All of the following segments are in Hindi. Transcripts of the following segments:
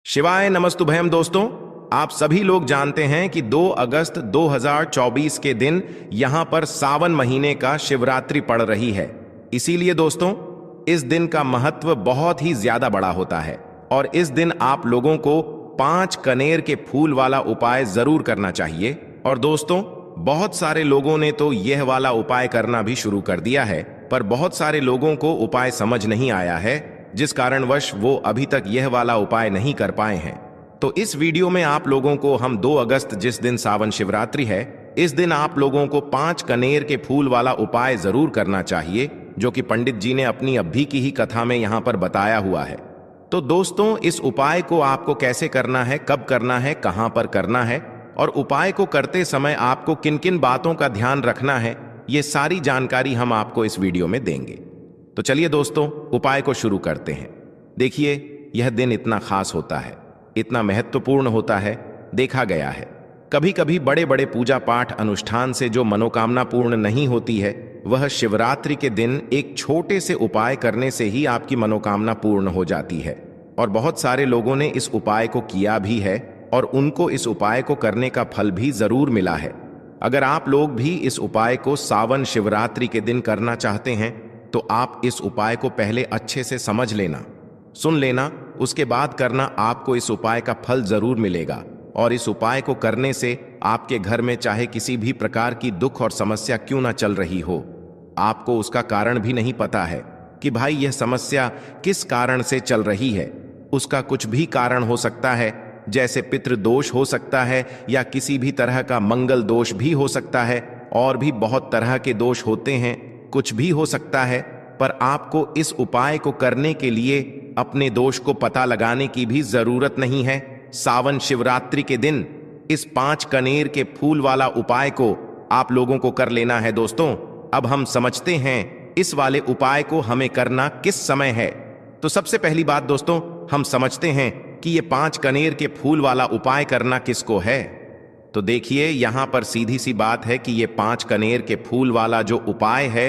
शिवाय नमस्तुभयम दोस्तों। आप सभी लोग जानते हैं कि 2 अगस्त 2024 के दिन यहां पर सावन महीने का शिवरात्रि पड़ रही है। इसीलिए दोस्तों इस दिन का महत्व बहुत ही ज्यादा बड़ा होता है और इस दिन आप लोगों को 5 कनेर के फूल वाला उपाय जरूर करना चाहिए। और दोस्तों बहुत सारे लोगों ने तो यह वाला उपाय करना भी शुरू कर दिया है, पर बहुत सारे लोगों को उपाय समझ नहीं आया है, जिस कारणवश वो अभी तक यह वाला उपाय नहीं कर पाए हैं। तो इस वीडियो में आप लोगों को हम 2 अगस्त जिस दिन सावन शिवरात्रि है, इस दिन आप लोगों को 5 कनेर के फूल वाला उपाय जरूर करना चाहिए, जो कि पंडित जी ने अपनी अभी की ही कथा में यहाँ पर बताया हुआ है। तो दोस्तों इस उपाय को आपको कैसे करना है, कब करना है, कहाँ पर करना है और उपाय को करते समय आपको किन किन बातों का ध्यान रखना है, ये सारी जानकारी हम आपको इस वीडियो में देंगे। तो चलिए दोस्तों उपाय को शुरू करते हैं। देखिए यह दिन इतना खास होता है, इतना महत्वपूर्ण होता है। देखा गया है कभी कभी बड़े बड़े पूजा पाठ अनुष्ठान से जो मनोकामना पूर्ण नहीं होती है, वह शिवरात्रि के दिन एक छोटे से उपाय करने से ही आपकी मनोकामना पूर्ण हो जाती है। और बहुत सारे लोगों ने इस उपाय को किया भी है और उनको इस उपाय को करने का फल भी जरूर मिला है। अगर आप लोग भी इस उपाय को सावन शिवरात्रि के दिन करना चाहते हैं तो आप इस उपाय को पहले अच्छे से समझ लेना, सुन लेना, उसके बाद करना। आपको इस उपाय का फल जरूर मिलेगा। और इस उपाय को करने से आपके घर में चाहे किसी भी प्रकार की दुख और समस्या क्यों ना चल रही हो, आपको उसका कारण भी नहीं पता है कि भाई यह समस्या किस कारण से चल रही है। उसका कुछ भी कारण हो सकता है, जैसे पितृदोष हो सकता है या किसी भी तरह का मंगल दोष भी हो सकता है, और भी बहुत तरह के दोष होते हैं, कुछ भी हो सकता है। पर आपको इस उपाय को करने के लिए अपने दोष को पता लगाने की भी जरूरत नहीं है। सावन शिवरात्रि के दिन इस 5 कनेर के फूल वाला उपाय को आप लोगों को कर लेना है। दोस्तों अब हम समझते हैं इस वाले उपाय को हमें करना किस समय है। तो सबसे पहली बात दोस्तों हम समझते हैं कि ये 5 कनेर के फूल वाला उपाय करना किसको है। तो देखिए यहां पर सीधी सी बात है कि ये 5 कनेर के फूल वाला जो उपाय है,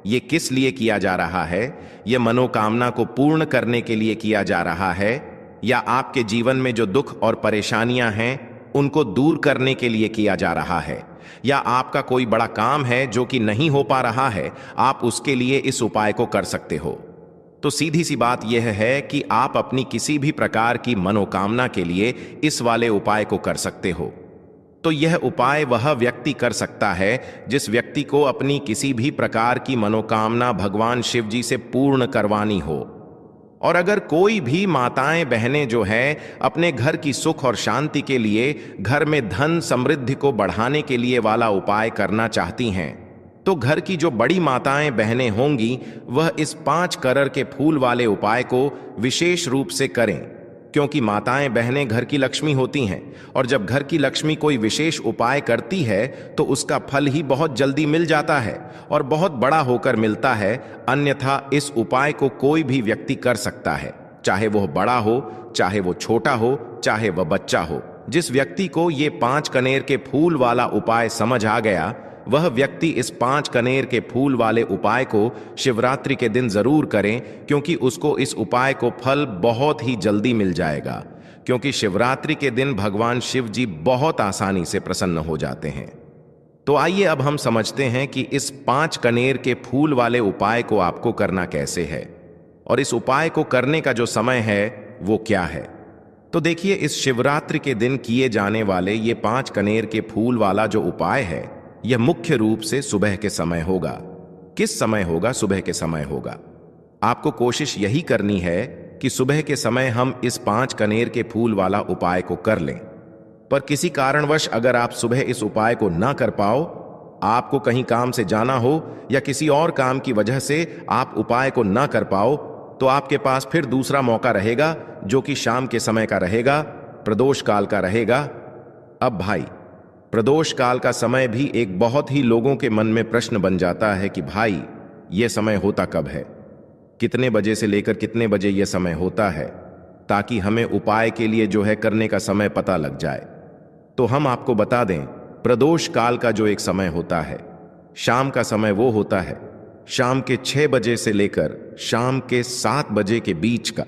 ये किस लिए किया जा रहा है। ये मनोकामना को पूर्ण करने के लिए किया जा रहा है, या आपके जीवन में जो दुख और परेशानियां हैं उनको दूर करने के लिए किया जा रहा है, या आपका कोई बड़ा काम है जो कि नहीं हो पा रहा है, आप उसके लिए इस उपाय को कर सकते हो। तो सीधी सी बात यह है कि आप अपनी किसी भी प्रकार की मनोकामना के लिए इस वाले उपाय को कर सकते हो। तो यह उपाय वह व्यक्ति कर सकता है जिस व्यक्ति को अपनी किसी भी प्रकार की मनोकामना भगवान शिव जी से पूर्ण करवानी हो। और अगर कोई भी माताएं बहनें जो है अपने घर की सुख और शांति के लिए, घर में धन समृद्धि को बढ़ाने के लिए वाला उपाय करना चाहती हैं, तो घर की जो बड़ी माताएं बहनें होंगी वह इस 5 कनेर के फूल वाले उपाय को विशेष रूप से करें, क्योंकि माताएं बहनें घर की लक्ष्मी होती हैं। और जब घर की लक्ष्मी कोई विशेष उपाय करती है तो उसका फल ही बहुत जल्दी मिल जाता है और बहुत बड़ा होकर मिलता है। अन्यथा इस उपाय को कोई भी व्यक्ति कर सकता है, चाहे वह बड़ा हो, चाहे वो छोटा हो, चाहे वह बच्चा हो। जिस व्यक्ति को ये 5 कनेर के फूल वाला उपाय समझ आ गया, वह व्यक्ति इस 5 कनेर के फूल वाले उपाय को शिवरात्रि के दिन जरूर करें, क्योंकि उसको इस उपाय को फल बहुत ही जल्दी मिल जाएगा। क्योंकि शिवरात्रि के दिन भगवान शिव जी बहुत आसानी से प्रसन्न हो जाते हैं। तो आइए अब हम समझते हैं कि इस 5 कनेर के फूल वाले उपाय को आपको करना कैसे है और इस उपाय को करने का जो समय है वो क्या है। तो देखिए इस शिवरात्रि के दिन किए जाने वाले ये 5 कनेर के फूल वाला जो उपाय है, यह मुख्य रूप से सुबह के समय होगा। किस समय होगा? सुबह के समय होगा। आपको कोशिश यही करनी है कि सुबह के समय हम इस 5 कनेर के फूल वाला उपाय को कर लें। पर किसी कारणवश अगर आप सुबह इस उपाय को ना कर पाओ, आपको कहीं काम से जाना हो या किसी और काम की वजह से आप उपाय को ना कर पाओ, तो आपके पास फिर दूसरा मौका रहेगा, जो कि शाम के समय का रहेगा, प्रदोष काल का रहेगा। अब भाई प्रदोष काल का समय भी एक बहुत ही लोगों के मन में प्रश्न बन जाता है कि भाई यह समय होता कब है, कितने बजे से लेकर कितने बजे यह समय होता है, ताकि हमें उपाय के लिए जो है करने का समय पता लग जाए। तो हम आपको बता दें, प्रदोष काल का जो एक समय होता है, शाम का समय वो होता है शाम के 6 बजे से लेकर शाम के 7 बजे के बीच का।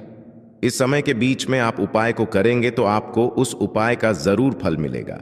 इस समय के बीच में आप उपाय को करेंगे तो आपको उस उपाय का जरूर फल मिलेगा।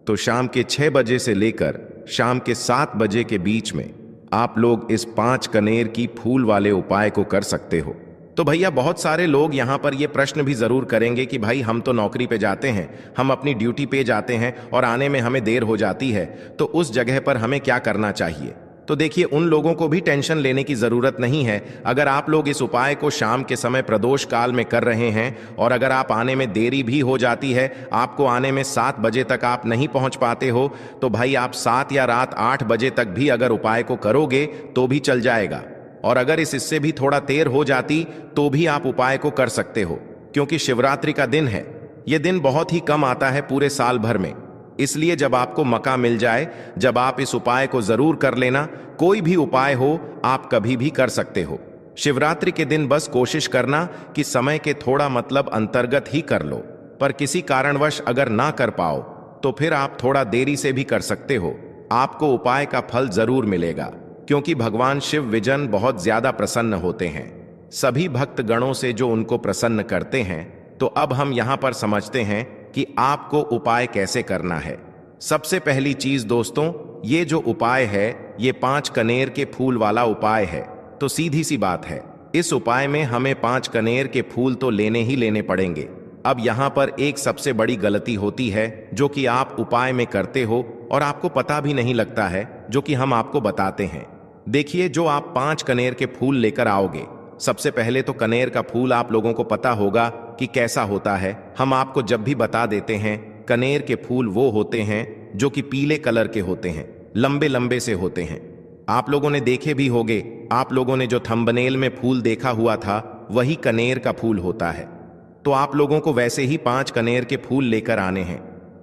तो शाम के 6 बजे से लेकर शाम के 7 बजे के बीच में आप लोग इस 5 कनेर की फूल वाले उपाय को कर सकते हो। तो भैया बहुत सारे लोग यहाँ पर ये प्रश्न भी जरूर करेंगे कि भाई हम तो नौकरी पे जाते हैं, हम अपनी ड्यूटी पे जाते हैं और आने में हमें देर हो जाती है, तो उस जगह पर हमें क्या करना चाहिए। तो देखिए, उन लोगों को भी टेंशन लेने की जरूरत नहीं है। अगर आप लोग इस उपाय को शाम के समय प्रदोष काल में कर रहे हैं और अगर आप आने में देरी भी हो जाती है, आपको आने में 7 बजे तक आप नहीं पहुंच पाते हो, तो भाई आप 7 या रात 8 बजे तक भी अगर उपाय को करोगे तो भी चल जाएगा। और अगर इससे भी थोड़ा देर हो जाती तो भी आप उपाय को कर सकते हो, क्योंकि शिवरात्रि का दिन है। यह दिन बहुत ही कम आता है पूरे साल भर में, इसलिए जब आपको मौका मिल जाए, जब आप इस उपाय को जरूर कर लेना। कोई भी उपाय हो आप कभी भी कर सकते हो। शिवरात्रि के दिन बस कोशिश करना कि समय के थोड़ा मतलब अंतर्गत ही कर लो, पर किसी कारणवश अगर ना कर पाओ तो फिर आप थोड़ा देरी से भी कर सकते हो। आपको उपाय का फल जरूर मिलेगा, क्योंकि भगवान शिव विजन बहुत ज्यादा प्रसन्न होते हैं सभी भक्त गणों से जो उनको प्रसन्न करते हैं। तो अब हम यहां पर समझते हैं कि आपको उपाय कैसे करना है। सबसे पहली चीज दोस्तों, ये जो उपाय है ये 5 कनेर के फूल वाला उपाय है। तो सीधी सी बात है, इस उपाय में हमें 5 कनेर के फूल तो लेने ही लेने पड़ेंगे। अब यहां पर एक सबसे बड़ी गलती होती है जो कि आप उपाय में करते हो और आपको पता भी नहीं लगता है, जो कि हम आपको बताते हैं। देखिए, जो आप 5 कनेर के फूल लेकर आओगे, सबसे पहले तो कनेर का फूल आप लोगों को पता होगा कि कैसा होता है। हम आपको जब भी बता देते हैं, कनेर के फूल वो होते हैं जो कि पीले कलर के होते हैं, लंबे लंबे से होते हैं। आप लोगों ने देखे भी होंगे, आप लोगों ने जो थंबनेल में फूल देखा हुआ था वही कनेर का फूल होता है। तो आप लोगों को वैसे ही 5 कनेर के फूल लेकर आने हैं।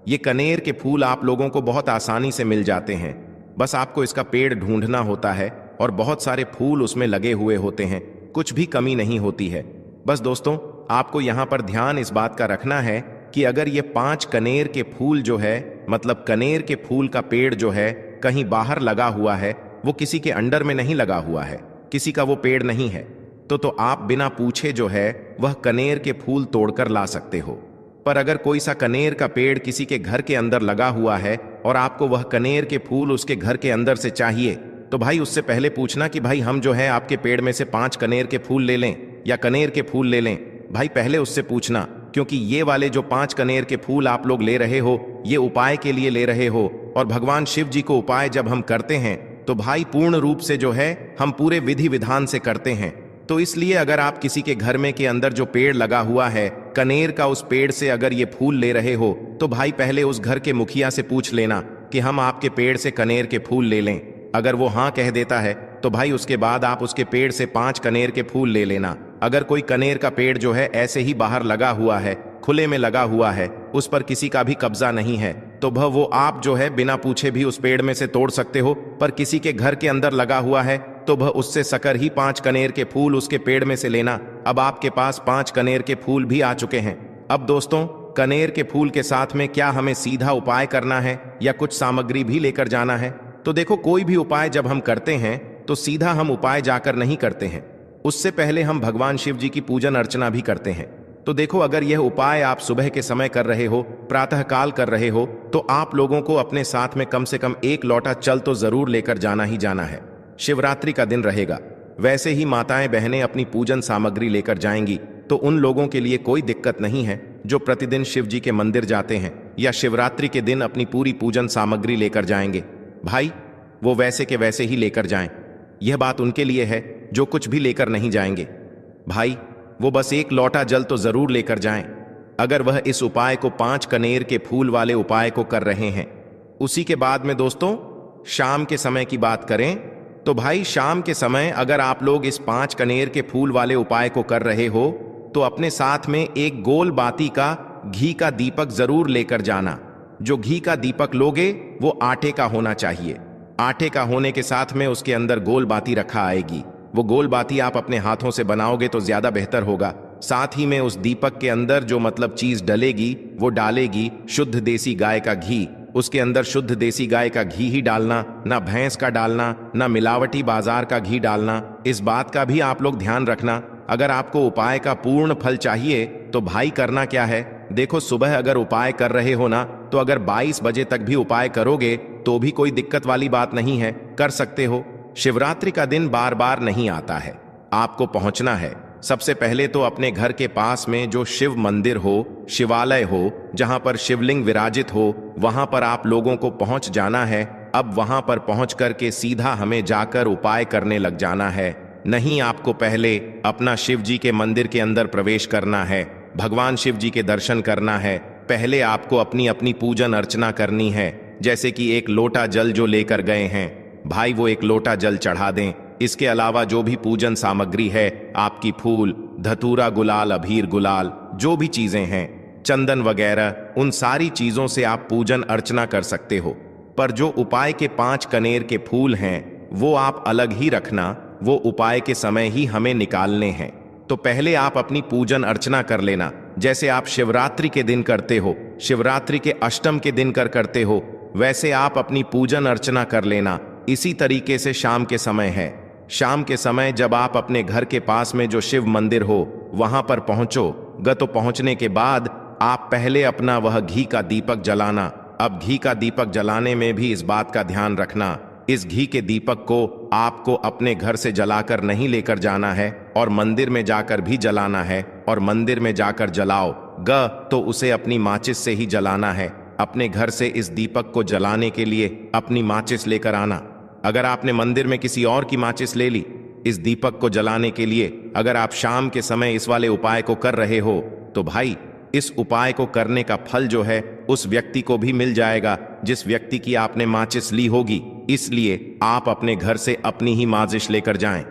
ये कनेर के फूल आप लोगों को बहुत आसानी से मिल जाते हैं, बस आपको इसका पेड़ ढूंढना होता है और बहुत सारे फूल उसमें लगे हुए होते हैं, कुछ भी कमी नहीं होती है। बस दोस्तों, आपको यहाँ पर ध्यान इस बात का रखना है कि अगर ये 5 कनेर के फूल जो है, मतलब कनेर के फूल का पेड़ जो है कहीं बाहर लगा हुआ है, वो किसी के अंडर में नहीं लगा हुआ है, किसी का वो पेड़ नहीं है, तो आप बिना पूछे जो है वह कनेर के फूल तोड़कर ला सकते हो। पर अगर कोई सा कनेर का पेड़ किसी के घर के अंदर लगा हुआ है और आपको वह कनेर के फूल उसके घर के अंदर से चाहिए, तो भाई उससे पहले पूछना कि भाई हम जो है आपके पेड़ में से 5 कनेर के फूल ले लें या कनेर के फूल ले लें। भाई पहले उससे पूछना, क्योंकि ये वाले जो 5 कनेर के फूल आप लोग ले रहे हो, ये उपाय के लिए ले रहे हो, और भगवान शिव जी को उपाय जब हम करते हैं तो भाई पूर्ण रूप से जो है हम पूरे विधि विधान से करते हैं। तो इसलिए अगर आप किसी के घर में के अंदर जो पेड़ लगा हुआ है कनेर का, उस पेड़ से अगर ये फूल ले रहे हो, तो भाई पहले उस घर के मुखिया से पूछ लेना कि हम आपके पेड़ से कनेर के फूल ले लें। अगर वो हाँ कह देता है तो भाई उसके बाद आप उसके पेड़ से 5 कनेर के फूल ले लेना। अगर कोई कनेर का पेड़ जो है ऐसे ही बाहर लगा हुआ है, खुले में लगा हुआ है, उस पर किसी का भी कब्जा नहीं है, तो वो आप जो है बिना पूछे भी उस पेड़ में से तोड़ सकते हो। पर किसी के घर के अंदर लगा हुआ है तो उससे सकर ही 5 कनेर के फूल उसके पेड़ में से लेना। अब आपके पास 5 कनेर के फूल भी आ चुके हैं। अब दोस्तों, कनेर के फूल के साथ में क्या हमें सीधा उपाय करना है या कुछ सामग्री भी लेकर जाना है? तो देखो, कोई भी उपाय जब हम करते हैं तो सीधा हम उपाय जाकर नहीं करते हैं, उससे पहले हम भगवान शिव जी की पूजन अर्चना भी करते हैं। तो देखो, अगर यह उपाय आप सुबह के समय कर रहे हो, प्रातः काल कर रहे हो, तो आप लोगों को अपने साथ में कम से कम 1 लोटा जल तो जरूर लेकर जाना ही जाना है। शिवरात्रि का दिन रहेगा, वैसे ही माताएं बहनें अपनी पूजन सामग्री लेकर जाएंगी, तो उन लोगों के लिए कोई दिक्कत नहीं है जो प्रतिदिन शिव जी के मंदिर जाते हैं या शिवरात्रि के दिन अपनी पूरी पूजन सामग्री लेकर जाएंगे। भाई वो वैसे के वैसे ही लेकर जाएं। यह बात उनके लिए है जो कुछ भी लेकर नहीं जाएंगे। भाई वो बस 1 लोटा जल तो जरूर लेकर जाएं। अगर वह इस उपाय को 5 कनेर के फूल वाले उपाय को कर रहे हैं। उसी के बाद में दोस्तों, शाम के समय की बात करें तो भाई शाम के समय अगर आप लोग इस 5 कनेर के फूल वाले उपाय को कर रहे हो, तो अपने साथ में एक गोल बाती का घी का दीपक जरूर लेकर जाना। जो घी का दीपक लोगे वो आटे का होना चाहिए। आटे का होने के साथ में उसके अंदर गोल बाती रखा आएगी। वो गोल बाती आप अपने हाथों से बनाओगे तो ज्यादा बेहतर होगा। साथ ही में उस दीपक के अंदर जो मतलब चीज डलेगी वो डालेगी शुद्ध देसी गाय का घी। उसके अंदर शुद्ध देसी गाय का घी ही डालना, ना भैंस का डालना, ना मिलावटी बाजार का घी डालना। इस बात का भी आप लोग ध्यान रखना। अगर आपको उपाय का पूर्ण फल चाहिए तो भाई करना क्या है, देखो सुबह अगर उपाय कर रहे हो ना, तो अगर 22 बजे तक भी उपाय करोगे तो भी कोई दिक्कत वाली बात नहीं है, कर सकते हो। शिवरात्रि का दिन बार बार नहीं आता है, आपको पहुंचना है। सबसे पहले तो अपने घर के पास में जो शिव मंदिर हो, शिवालय हो, जहां पर शिवलिंग विराजित हो, वहां पर आप लोगों को पहुंच जाना है। अब वहां पर पहुंच करके सीधा हमें जाकर उपाय करने लग जाना है। नहीं, आपको पहले अपना शिव जी के मंदिर के अंदर प्रवेश करना है, भगवान शिव जी के दर्शन करना है। पहले आपको अपनी अपनी पूजन अर्चना करनी है। जैसे कि एक लोटा जल जो लेकर गए हैं भाई, वो एक लोटा जल चढ़ा दें। इसके अलावा जो भी पूजन सामग्री है आपकी, फूल, धतूरा, गुलाल, अबीर, गुलाल, जो भी चीजें हैं, चंदन वगैरह, उन सारी चीजों से आप पूजन अर्चना कर सकते हो। पर जो उपाय के 5 कनेर के फूल हैं वो आप अलग ही रखना, वो उपाय के समय ही हमें निकालने हैं। तो पहले आप अपनी पूजन अर्चना कर लेना, जैसे आप शिवरात्रि के दिन करते हो, शिवरात्रि के अष्टम के दिन करते हो, वैसे आप अपनी पूजन अर्चना कर लेना। इसी तरीके से शाम के समय है, शाम के समय जब आप अपने घर के पास में जो शिव मंदिर हो वहां पर पहुंचोगे, तो पहुंचने के बाद आप पहले अपना वह घी का दीपक जलाना। अब घी का दीपक जलाने में भी इस बात का ध्यान रखना, इस घी के दीपक को आपको अपने घर से जलाकर नहीं लेकर जाना है और मंदिर में जाकर भी जलाना है। और मंदिर में जाकर जलाओगे तो उसे अपनी माचिस से ही जलाना है। अपने घर से इस दीपक को जलाने के लिए अपनी माचिस लेकर आना। अगर आपने मंदिर में किसी और की माचिस ले ली इस दीपक को जलाने के लिए, अगर आप शाम के समय इस वाले उपाय को कर रहे हो, तो भाई इस उपाय को करने का फल जो है उस व्यक्ति को भी मिल जाएगा जिस व्यक्ति की आपने माचिस ली होगी। इसलिए आप अपने घर से अपनी ही माचिस लेकर जाएं।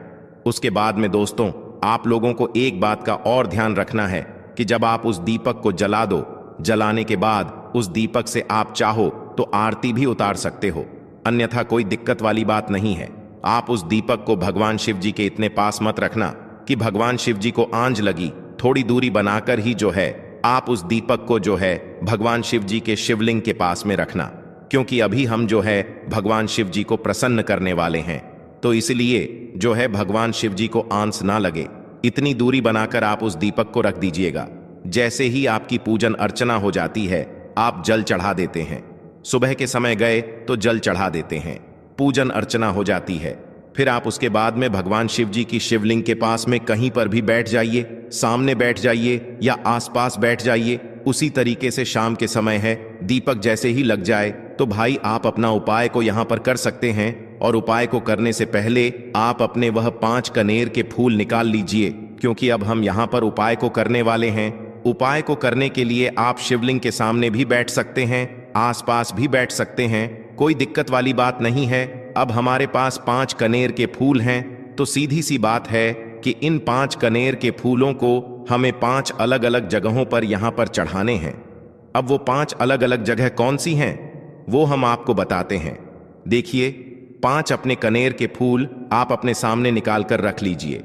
उसके बाद में दोस्तों, आप लोगों को एक बात का और ध्यान रखना है कि जब आप उस दीपक को जला दो, जलाने के बाद उस दीपक से आप चाहो तो आरती भी उतार सकते हो, अन्यथा कोई दिक्कत वाली बात नहीं है। आप उस दीपक को भगवान शिव जी के इतने पास मत रखना कि भगवान शिव जी को आंच लगी, थोड़ी दूरी बनाकर ही जो है आप उस दीपक को जो है भगवान शिव जी के शिवलिंग के पास में रखना, क्योंकि अभी हम जो है भगवान शिव जी को प्रसन्न करने वाले हैं। तो इसलिए जो है भगवान शिव जी को आंच ना लगे, इतनी दूरी बनाकर आप उस दीपक को रख दीजिएगा। जैसे ही आपकी पूजन अर्चना हो जाती है, आप जल चढ़ा देते हैं। सुबह के समय गए तो जल चढ़ा देते हैं, पूजन अर्चना हो जाती है। फिर आप उसके बाद में भगवान शिव जी की शिवलिंग के पास में कहीं पर भी बैठ जाइए, सामने बैठ जाइए या आसपास बैठ जाइए। उसी तरीके से शाम के समय है, दीपक जैसे ही लग जाए तो भाई आप अपना उपाय को यहाँ पर कर सकते हैं। और उपाय को करने से पहले आप अपने वह 5 कनेर के फूल निकाल लीजिए, क्योंकि अब हम यहाँ पर उपाय को करने वाले हैं। उपाय को करने के लिए आप शिवलिंग के सामने भी बैठ सकते हैं, आसपास भी बैठ सकते हैं, कोई दिक्कत वाली बात नहीं है। अब हमारे पास 5 कनेर के फूल हैं, तो सीधी सी बात है कि इन 5 कनेर के फूलों को हमें 5 अलग अलग जगहों पर यहाँ पर चढ़ाने हैं। अब वो 5 अलग अलग जगह कौन सी हैं वो हम आपको बताते हैं। देखिए, 5 अपने कनेर के फूल आप अपने सामने निकाल कर रख लीजिए।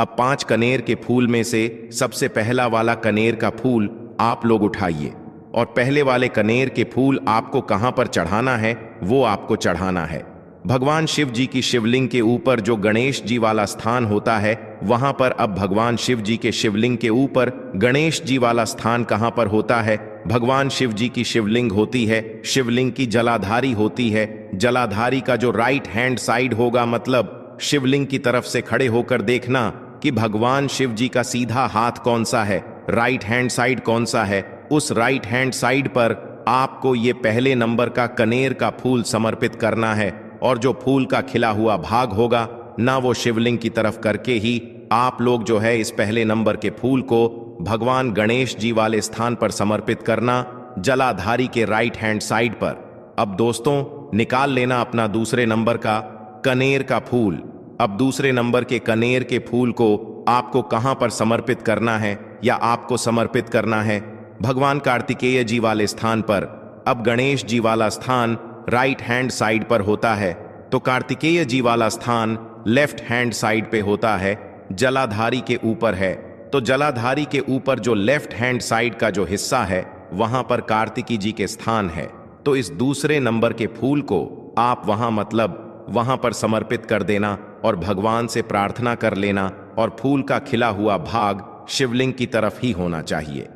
अब 5 कनेर के फूल में से सबसे पहला वाला कनेर का फूल आप लोग उठाइए, और पहले वाले कनेर के फूल आपको कहां पर चढ़ाना है वो आपको चढ़ाना है भगवान शिव जी की शिवलिंग के ऊपर। जो गणेश जी वाला स्थान होता है वहां पर अब भगवान शिव जी के शिवलिंग के ऊपर गणेश जी वाला स्थान कहां पर होता है? भगवान शिव जी की शिवलिंग होती है, शिवलिंग की जलाधारी होती है। जलाधारी का जो राइट हैंड साइड होगा, मतलब शिवलिंग की तरफ से खड़े होकर देखना कि भगवान शिव जी का सीधा हाथ कौन सा है, राइट हैंड साइड कौन सा है। उस राइट हैंड साइड पर आपको ये पहले नंबर का कनेर का फूल समर्पित करना है, और जो फूल का खिला हुआ भाग होगा ना, वो शिवलिंग की तरफ करके ही आप लोग जो है इस पहले नंबर के फूल को भगवान गणेश जी वाले स्थान पर समर्पित करना, जलाधारी के राइट हैंड साइड पर। अब दोस्तों, निकाल लेना अपना दूसरे नंबर का कनेर का फूल। अब दूसरे नंबर के कनेर के फूल को आपको कहां पर समर्पित करना है, या आपको समर्पित करना है भगवान कार्तिकेय जी वाले स्थान पर। अब गणेश जी वाला स्थान राइट हैंड साइड पर होता है, तो कार्तिकेय जी वाला स्थान लेफ्ट हैंड साइड पे होता है, जलाधारी के ऊपर है। तो जलाधारी के ऊपर जो लेफ्ट हैंड साइड का जो हिस्सा है वहां पर कार्तिकी जी के स्थान है। तो इस दूसरे नंबर के फूल को आप वहां, मतलब वहां पर समर्पित कर देना और भगवान से प्रार्थना कर लेना और फूल का खिला हुआ भाग शिवलिंग की तरफ ही होना चाहिए।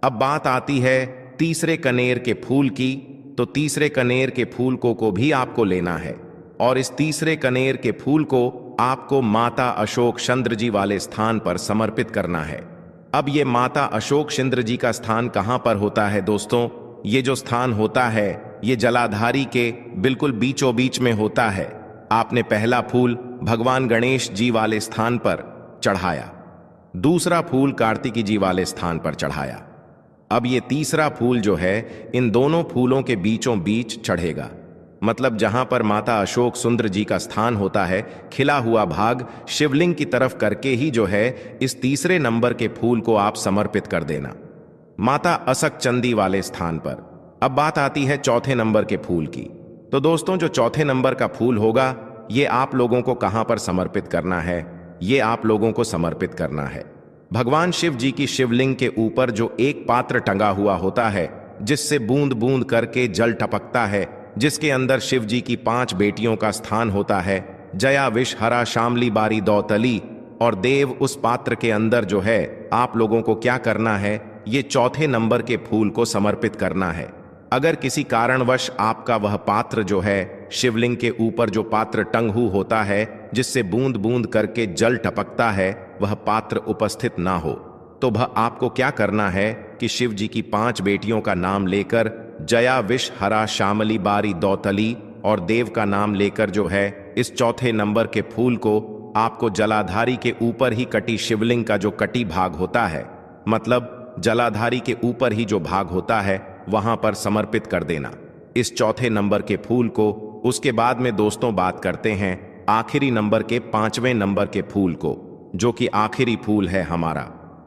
अब बात आती है तीसरे कनेर के फूल की। तो तीसरे कनेर के फूल को भी आपको लेना है और इस तीसरे कनेर के फूल को आपको माता अशोक चंद्र जी वाले स्थान पर समर्पित करना है। अब ये माता अशोक चंद्र जी का स्थान कहां पर होता है दोस्तों? ये जो स्थान होता है ये जलाधारी के बिल्कुल बीचों बीच में होता है। आपने पहला फूल भगवान गणेश जी वाले स्थान पर चढ़ाया, दूसरा फूल कार्तिकी जी वाले स्थान पर चढ़ाया। अब ये तीसरा फूल जो है इन दोनों फूलों के बीचों बीच चढ़ेगा, मतलब जहां पर माता अशोक सुंदर जी का स्थान होता है, खिला हुआ भाग शिवलिंग की तरफ करके ही जो है इस तीसरे नंबर के फूल को आप समर्पित कर देना माता असक चंदी वाले स्थान पर। अब बात आती है चौथे नंबर के फूल की। तो दोस्तों जो चौथे नंबर का फूल होगा ये आप लोगों को कहां पर समर्पित करना है? ये आप लोगों को समर्पित करना है भगवान शिव जी की शिवलिंग के ऊपर जो एक पात्र टंगा हुआ होता है जिससे बूंद बूंद करके जल टपकता है, जिसके अंदर शिव जी की 5 बेटियों का स्थान होता है, जया विष हरा शामली बारी दौतली और देव। उस पात्र के अंदर जो है आप लोगों को क्या करना है? ये चौथे नंबर के फूल को समर्पित करना है। अगर किसी कारणवश आपका वह पात्र जो है शिवलिंग के ऊपर जो पात्र टंगू होता है जिससे बूंद बूंद करके जल टपकता है वह पात्र उपस्थित ना हो, तो वह आपको क्या करना है कि शिव जी की 5 बेटियों का नाम लेकर जया विष हरा श्यामली बारी दौतली और देव का नाम लेकर जो है इस चौथे नंबर के फूल को आपको जलाधारी के ऊपर ही कटी शिवलिंग का जो कटी भाग होता है, मतलब जलाधारी के ऊपर ही जो भाग होता है वहां पर समर्पित कर देना इस चौथे नंबर के फूल को। उसके बाद में दोस्तों बात करते हैं आखिरी नंबर के 5वें नंबर के फूल को, जो कि आखिरी फूल है हमारा।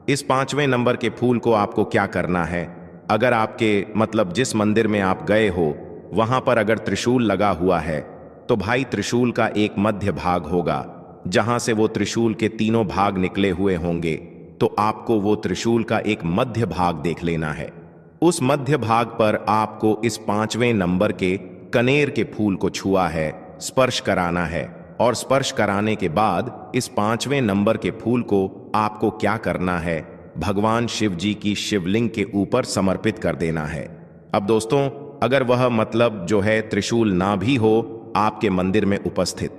इस 5वें नंबर के फूल को आपको क्या करना है? अगर आपके मतलब जिस मंदिर में आप गए हो वहां पर अगर त्रिशूल लगा हुआ है तो भाई त्रिशूल का एक मध्य भाग होगा जहां से वो त्रिशूल के 3 भाग निकले हुए होंगे, तो आपको वो त्रिशूल का एक मध्य भाग देख लेना है। उस मध्य भाग पर आपको इस 5वें नंबर के कनेर के फूल को छुआ है, स्पर्श कराना है और स्पर्श कराने के बाद इस 5वें नंबर के फूल को आपको क्या करना है? भगवान शिव जी की शिवलिंग के ऊपर समर्पित कर देना है। अब दोस्तों अगर वह मतलब जो है त्रिशूल ना भी हो आपके मंदिर में उपस्थित,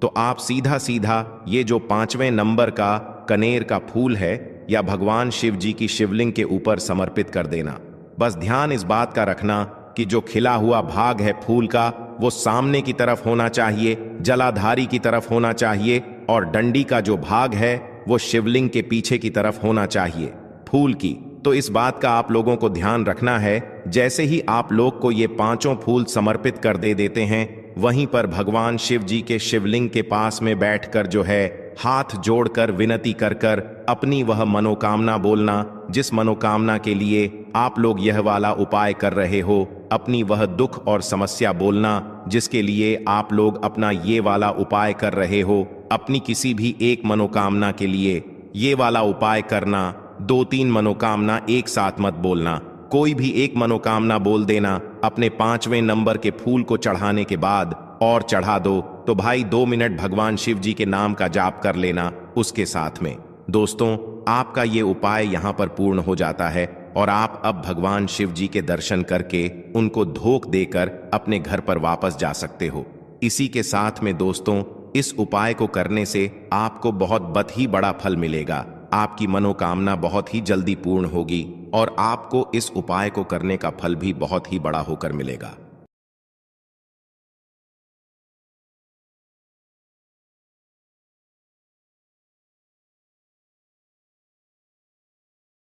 तो आप सीधा सीधा ये जो 5वें नंबर का कनेर का फूल है या भगवान शिव जी की शिवलिंग के ऊपर समर्पित कर देना। बस ध्यान इस बात का रखना कि जो खिला हुआ भाग है फूल का वो सामने की तरफ होना चाहिए, जलाधारी की तरफ होना चाहिए और डंडी का जो भाग है वो शिवलिंग के पीछे की तरफ होना चाहिए फूल की। तो इस बात का आप लोगों को ध्यान रखना है। जैसे ही आप लोग को ये 5 फूल समर्पित कर देते हैं वहीं पर भगवान शिव जी के शिवलिंग के पास में बैठकर जो है हाथ जोड़कर विनती कर कर अपनी वह मनोकामना बोलना जिस मनोकामना के लिए आप लोग यह वाला उपाय कर रहे हो, अपनी वह दुख और समस्या बोलना जिसके लिए आप लोग अपना ये वाला उपाय कर रहे हो। अपनी किसी भी एक मनोकामना के लिए ये वाला उपाय करना, 2-3 मनोकामना एक साथ मत बोलना, कोई भी एक मनोकामना बोल देना। अपने 5वें नंबर के फूल को चढ़ाने के बाद और चढ़ा दो तो भाई 2 मिनट भगवान शिव जी के नाम का जाप कर लेना उसके साथ में। दोस्तों आपका ये उपाय यहाँ पर पूर्ण हो जाता है और आप अब भगवान शिव जी के दर्शन करके उनको धोख देकर अपने घर पर वापस जा सकते हो। इसी के साथ में दोस्तों इस उपाय को करने से आपको बहुत ही बड़ा फल मिलेगा। आपकी मनोकामना बहुत ही जल्दी पूर्ण होगी और आपको इस उपाय को करने का फल भी बहुत ही बड़ा होकर मिलेगा।